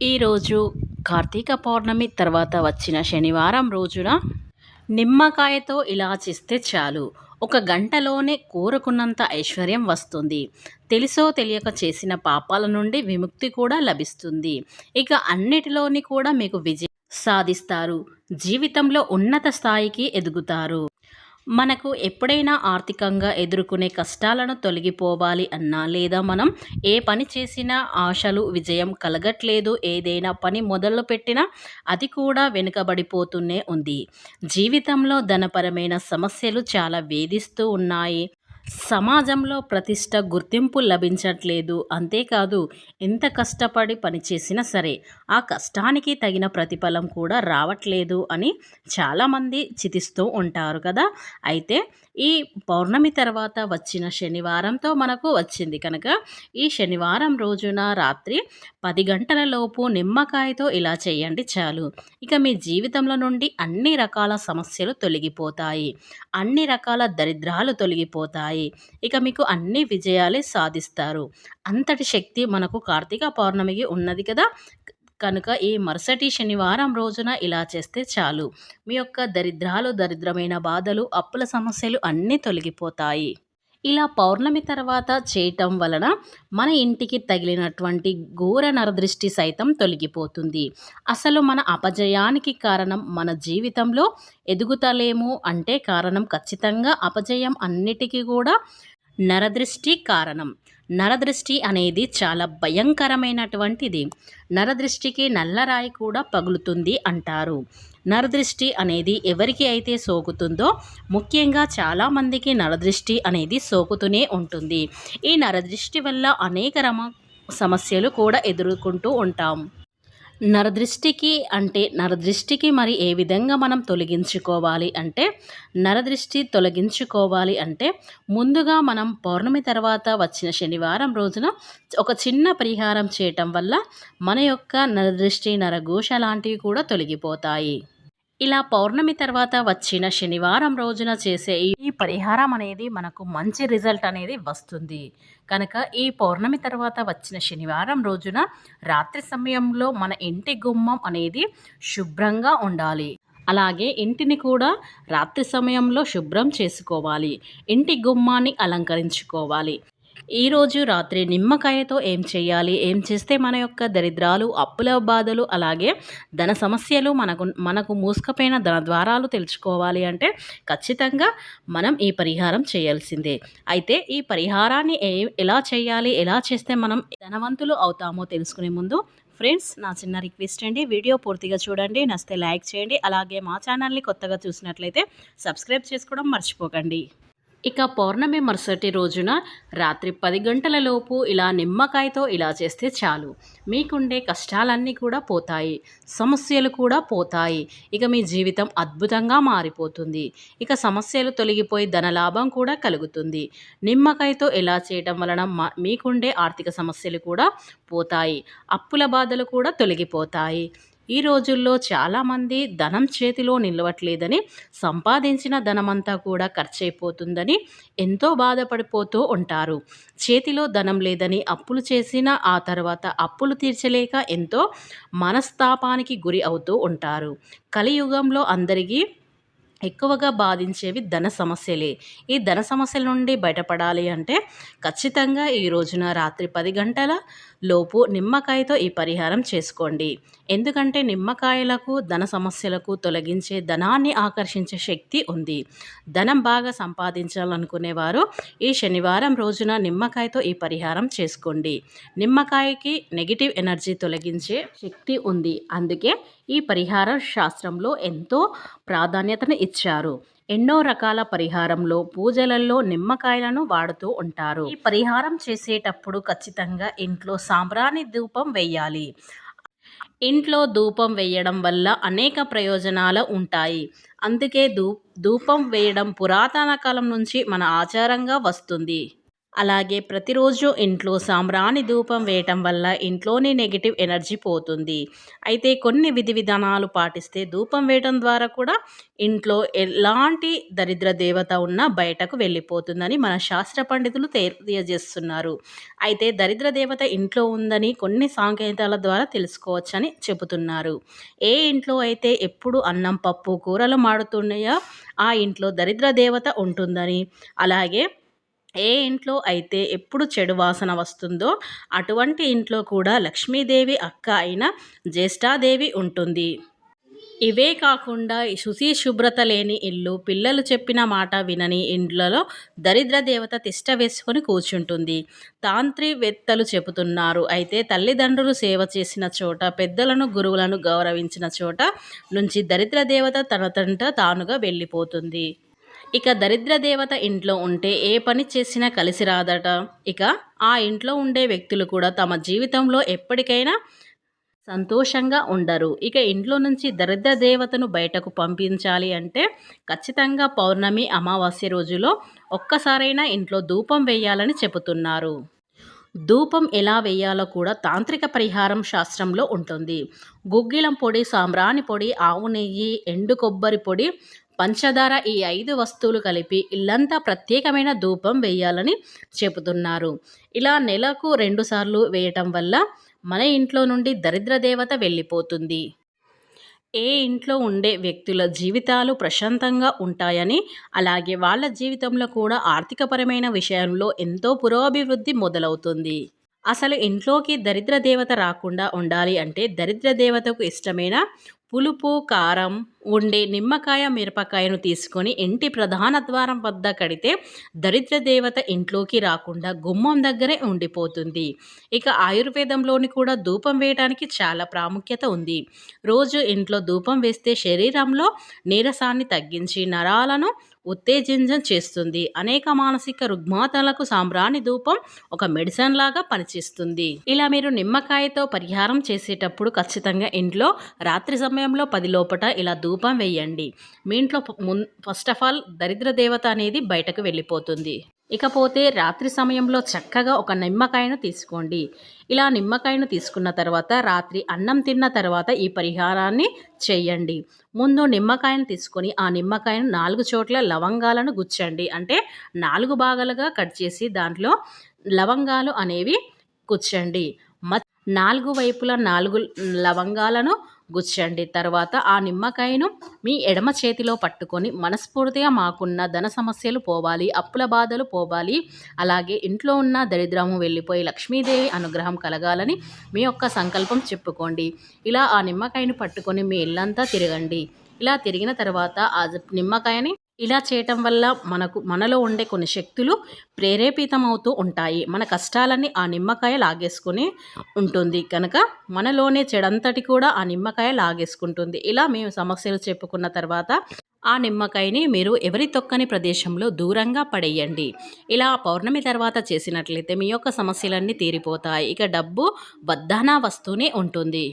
ఈరోజు కార్తీక పౌర్ణమి తర్వాత వచ్చిన శనివారం రోజున నిమ్మకాయతో ఇలా చేస్తే చాలు, ఒక గంటలోనే కోరుకున్నంత ఐశ్వర్యం వస్తుంది. తెలుసో తెలియక చేసిన పాపాల నుండి విముక్తి కూడా లభిస్తుంది. ఇక అన్నిటిలోని కూడా మీకు విజయం సాధిస్తారు. జీవితంలో ఉన్నత స్థాయికి ఎదుగుతారు. మనకు ఎప్పుడైనా ఆర్థికంగా ఎదుర్కొనే కష్టాలను తొలగిపోవాలి అన్నా, లేదా మనం ఏ పని చేసినా ఆశలు విజయం కలగట్లేదు, ఏదైనా పని మొదలుపెట్టినా అది కూడా వెనుకబడిపోతూనే ఉంది. జీవితంలో ధనపరమైన సమస్యలు చాలా వేధిస్తూ ఉన్నాయి. సమాజంలో ప్రతిష్ట, గుర్తింపు లభించట్లేదు. అంతేకాదు, ఎంత కష్టపడి పనిచేసినా సరే ఆ కష్టానికి తగిన ప్రతిఫలం కూడా రావట్లేదు అని చాలామంది చితిస్తూ ఉంటారు కదా. అయితే ఈ పౌర్ణమి తర్వాత వచ్చిన శనివారంతో మనకు వచ్చింది కనుక, ఈ శనివారం రోజున రాత్రి 10 గంటల లోపు నిమ్మకాయతో ఇలా చేయండి చాలు. ఇక మీ జీవితంలో నుండి అన్ని రకాల సమస్యలు తొలగిపోతాయి. అన్ని రకాల దరిద్రాలు తొలగిపోతాయి. ఇక మీకు అన్ని విజయాలే సాధిస్తారు. అంతటి శక్తి మనకు కార్తీక పౌర్ణమికి ఉన్నది కదా. కనుక ఈ మరుసటి శనివారం రోజున ఇలా చేస్తే చాలు, మీ యొక్క దరిద్రాలు, దరిద్రమైన బాధలు, అప్పుల సమస్యలు అన్నీ తొలగిపోతాయి. ఇలా పౌర్ణమి తర్వాత చేయటం వలన మన ఇంటికి తగిలినటువంటి ఘోర నరదృష్టి సైతం తొలగిపోతుంది. అసలు మన అపజయానికి కారణం, మన జీవితంలో ఎదుగుతలేము అంటే కారణం ఖచ్చితంగా అపజయం అన్నిటికీ కూడా నరదృష్టి కారణం. నరదృష్టి అనేది చాలా భయంకరమైనటువంటిది. నరదృష్టికి నల్లరాయి కూడా పగులుతుంది అంటారు. నరదృష్టి అనేది ఎవరికి అయితే సోకుతుందో, ముఖ్యంగా చాలామందికి నరదృష్టి అనేది సోకుతూనే ఉంటుంది. ఈ నరదృష్టి వల్ల అనేక సమస్యలు కూడా ఎదుర్కొంటూ ఉంటాం. నరదృష్టికి మరి ఏ విధంగా మనం తొలగించుకోవాలి అంటే, నరదృష్టి తొలగించుకోవాలి అంటే ముందుగా మనం పౌర్ణమి తర్వాత వచ్చిన శనివారం రోజున ఒక చిన్న పరిహారం చేయటం వల్ల మన యొక్క నరదృష్టి, నరఘోష లాంటివి కూడా తొలగిపోతాయి. ఇలా పౌర్ణమి తర్వాత వచ్చిన శనివారం రోజున చేసే ఈ పరిహారం అనేది మనకు మంచి రిజల్ట్ అనేది వస్తుంది. కనుక ఈ పౌర్ణమి తర్వాత వచ్చిన శనివారం రోజున రాత్రి సమయంలో మన ఇంటి గుమ్మం అనేది శుభ్రంగా ఉండాలి. అలాగే ఇంటిని కూడా రాత్రి సమయంలో శుభ్రం చేసుకోవాలి. ఇంటి గుమ్మాన్ని అలంకరించుకోవాలి. ఈరోజు రాత్రి నిమ్మకాయతో ఏం చేయాలి, ఏం చేస్తే మన యొక్క దరిద్రాలు, అప్పుల బాధలు, అలాగే ధన సమస్యలు, మనకు మూసుకుపోయిన ధన ద్వారాలు తెలుసుకోవాలి అంటే ఖచ్చితంగా మనం ఈ పరిహారం చేయాల్సిందే. అయితే ఈ పరిహారాన్ని ఎలా చేయాలి, ఎలా చేస్తే మనం ధనవంతులు అవుతామో తెలుసుకునే ముందు ఫ్రెండ్స్, నా చిన్న రిక్వెస్ట్ అండి, వీడియో పూర్తిగా చూడండి, నచ్చితే లైక్ చేయండి. అలాగే మా ఛానల్ని కొత్తగా చూసినట్లయితే సబ్స్క్రైబ్ చేసుకోవడం మర్చిపోకండి. ఇక పౌర్ణమి మరుసటి రోజున రాత్రి 10 గంటల లోపు ఇలా నిమ్మకాయతో ఇలా చేస్తే చాలు, మీకుండే కష్టాలన్నీ కూడా పోతాయి, సమస్యలు కూడా పోతాయి. ఇక మీ జీవితం అద్భుతంగా మారిపోతుంది. ఇక సమస్యలు తొలగిపోయి ధనలాభం కూడా కలుగుతుంది. నిమ్మకాయతో ఇలా చేయటం వలన మీకుండే ఆర్థిక సమస్యలు కూడా పోతాయి, అప్పుల బాధలు కూడా తొలగిపోతాయి. ఈ రోజుల్లో చాలామంది ధనం చేతిలో నిలవట్లేదని, సంపాదించిన ధనమంతా కూడా ఖర్చయిపోతుందని ఎంతో బాధపడిపోతూ ఉంటారు. చేతిలో ధనం లేదని అప్పులు చేసిన ఆ తర్వాత అప్పులు తీర్చలేక ఎంతో మనస్తాపానికి గురి అవుతూ ఉంటారు. కలియుగంలో అందరికీ ఎక్కువగా బాధించేవి ధన సమస్యలే. ఈ ధన సమస్యల నుండి బయటపడాలి అంటే ఖచ్చితంగా ఈ రోజున రాత్రి 10 గంటల లోపు నిమ్మకాయతో ఈ పరిహారం చేసుకోండి. ఎందుకంటే నిమ్మకాయలకు ధన సమస్యలకు తొలగించే, ధనాన్ని ఆకర్షించే శక్తి ఉంది. ధనం బాగా సంపాదించాలనుకునేవారు ఈ శనివారం రోజున నిమ్మకాయతో ఈ పరిహారం చేసుకోండి. నిమ్మకాయకి నెగిటివ్ ఎనర్జీ తొలగించే శక్తి ఉంది. అందుకే ఈ పరిహార శాస్త్రంలో ఎంతో ప్రాధాన్యతను ఇచ్చారు. ఎన్నో రకాల పరిహారంలో, పూజలలో నిమ్మకాయలను వాడుతూ ఉంటారు. ఈ పరిహారం చేసేటప్పుడు ఖచ్చితంగా ఇంట్లో సాంబ్రాణి ధూపం వేయాలి. ఇంట్లో ధూపం వేయడం వల్ల అనేక ప్రయోజనాలు ఉంటాయి. అందుకే ధూపం వేయడం పురాతన కాలం నుంచి మన ఆచారంగా వస్తుంది. అలాగే ప్రతిరోజు ఇంట్లో సాంబ్రాణి ధూపం వేయటం వల్ల ఇంట్లోని నెగిటివ్ ఎనర్జీ పోతుంది. అయితే కొన్ని విధి విధానాలు పాటిస్తే ధూపం వేయటం ద్వారా కూడా ఇంట్లో ఎలాంటి దరిద్ర దేవత ఉన్నా బయటకు వెళ్ళిపోతుందని మన శాస్త్ర పండితులు తెలియజేస్తున్నారు. అయితే దరిద్ర దేవత ఇంట్లో ఉందని కొన్ని సాంకేతాల ద్వారా తెలుసుకోవచ్చని చెబుతున్నారు. ఏ ఇంట్లో అయితే ఎప్పుడు అన్నం పప్పు కూరలు మాడుతున్నాయో ఆ ఇంట్లో దరిద్ర దేవత ఉంటుందని, అలాగే ఏ ఇంట్లో అయితే ఎప్పుడు చెడు వాసన వస్తుందో అటువంటి ఇంట్లో కూడా లక్ష్మీదేవి అక్క అయిన జ్యేష్ఠాదేవి ఉంటుంది. ఇవే కాకుండా శుచి శుభ్రత లేని ఇల్లు, పిల్లలు చెప్పిన మాట వినని ఇండ్లలో దరిద్ర దేవత తిష్ట వేసుకొని కూర్చుంటుంది. తాంత్రివేత్తలు చెబుతున్నారు. అయితే తల్లిదండ్రులు సేవ చేసిన చోట, పెద్దలను గురువులను గౌరవించిన చోట నుంచి దరిద్ర దేవత తనతంట తానుగా వెళ్ళిపోతుంది. ఇక దరిద్ర దేవత ఇంట్లో ఉంటే ఏ పని చేసినా కలిసి రాదట. ఇక ఆ ఇంట్లో ఉండే వ్యక్తులు కూడా తమ జీవితంలో ఎప్పటికైనా సంతోషంగా ఉండరు. ఇక ఇంట్లో నుంచి దరిద్ర దేవతను బయటకు పంపించాలి అంటే ఖచ్చితంగా పౌర్ణమి, అమావాస్య రోజులో ఒక్కసారైనా ఇంట్లో ధూపం వేయాలని చెబుతున్నారు. ధూపం ఎలా వేయాలో కూడా తాంత్రిక పరిహారం శాస్త్రంలో ఉంటుంది. గుగ్గిలం పొడి, సాంబ్రాణి పొడి, ఆవు నెయ్యి, ఎండు కొబ్బరి పొడి, పంచదార ఈ 5 వస్తువులు కలిపి ఇల్లంతా ప్రత్యేకమైన ధూపం వేయాలని చెబుతున్నారు. ఇలా నెలకు 2 సార్లు వేయటం వల్ల మన ఇంట్లో నుండి దరిద్ర దేవత వెళ్ళిపోతుంది. ఏ ఇంట్లో ఉండే వ్యక్తుల జీవితాలు ప్రశాంతంగా ఉంటాయని, అలాగే వాళ్ళ జీవితంలో కూడా ఆర్థికపరమైన విషయంలో ఎంతో పురోభివృద్ధి మొదలవుతుంది. అసలు ఇంట్లోకి దరిద్ర దేవత రాకుండా ఉండాలి అంటే దరిద్ర దేవతకు ఇష్టమైన పులుపు, కారం ఉండే నిమ్మకాయ, మిరపకాయను తీసుకొని ఇంటి ప్రధాన ద్వారం వద్ద కడితే దరిద్ర దేవత ఇంట్లోకి రాకుండా గుమ్మం దగ్గరే ఉండిపోతుంది. ఇక ఆయుర్వేదంలోని కూడా ధూపం వేయడానికి చాలా ప్రాముఖ్యత ఉంది. రోజు ఇంట్లో ధూపం వేస్తే శరీరంలో నీరసాన్ని తగ్గించి నరాలను ఉత్తేజితం చేస్తుంది. అనేక మానసిక రుగ్మతలకు సాంబ్రాణి ధూపం ఒక మెడిసిన్ లాగా పనిచేస్తుంది. ఇలా మీరు నిమ్మకాయతో పరిహారం చేసేటప్పుడు ఖచ్చితంగా ఇంట్లో రాత్రి సమయంలో 10 లోపట ఇలా ధూపం వేయండి. మీ ఇంట్లో ఫస్ట్ ఆఫ్ ఆల్ దరిద్ర దేవత అనేది బయటకు వెళ్ళిపోతుంది. ఇకపోతే రాత్రి సమయంలో చక్కగా ఒక నిమ్మకాయను తీసుకోండి. ఇలా నిమ్మకాయను తీసుకున్న తర్వాత రాత్రి అన్నం తిన్న తర్వాత ఈ పరిహారాన్ని చేయండి. ముందు నిమ్మకాయను తీసుకొని ఆ నిమ్మకాయను 4 చోట్ల లవంగాలను గుచ్చండి. అంటే 4 భాగాలుగా కట్ చేసి దాంట్లో లవంగాలు అనేవి గుచ్చండి. 4 వైపులా 4 లవంగాలను గుచ్చండి. తర్వాత ఆ నిమ్మకాయను మీ ఎడమ చేతిలో పట్టుకొని మనస్ఫూర్తిగా మాకున్న ధన సమస్యలు పోవాలి, అప్పుల బాధలు పోవాలి, అలాగే ఇంట్లో ఉన్న దరిద్రము వెళ్ళిపోయి లక్ష్మీదేవి అనుగ్రహం కలగాలని మీ యొక్క సంకల్పం చెప్పుకోండి. ఇలా ఆ నిమ్మకాయను పట్టుకొని మీ ఇల్లంతా తిరగండి. ఇలా తిరిగిన తర్వాత ఆ నిమ్మకాయని ఇలా చేయటం వల్ల మనలో ఉండే కొన్ని శక్తులు ప్రేరేపితమవుతూ ఉంటాయి. మన కష్టాలన్నీ ఆ నిమ్మకాయ లాగేసుకుని ఉంటుంది కనుక మనలోనే చెడంతటి కూడా ఆ నిమ్మకాయ లాగేసుకుంటుంది. ఇలా మేము సమస్యలు చెప్పుకున్న తర్వాత ఆ నిమ్మకాయని మీరు ఎవరి తొక్కని ప్రదేశంలో దూరంగా పడేయండి. ఇలా పౌర్ణమి తర్వాత చేసినట్లయితే మీ యొక్క సమస్యలన్నీ తీరిపోతాయి. ఇక డబ్బు వద్దనా వస్తూనే ఉంటుంది.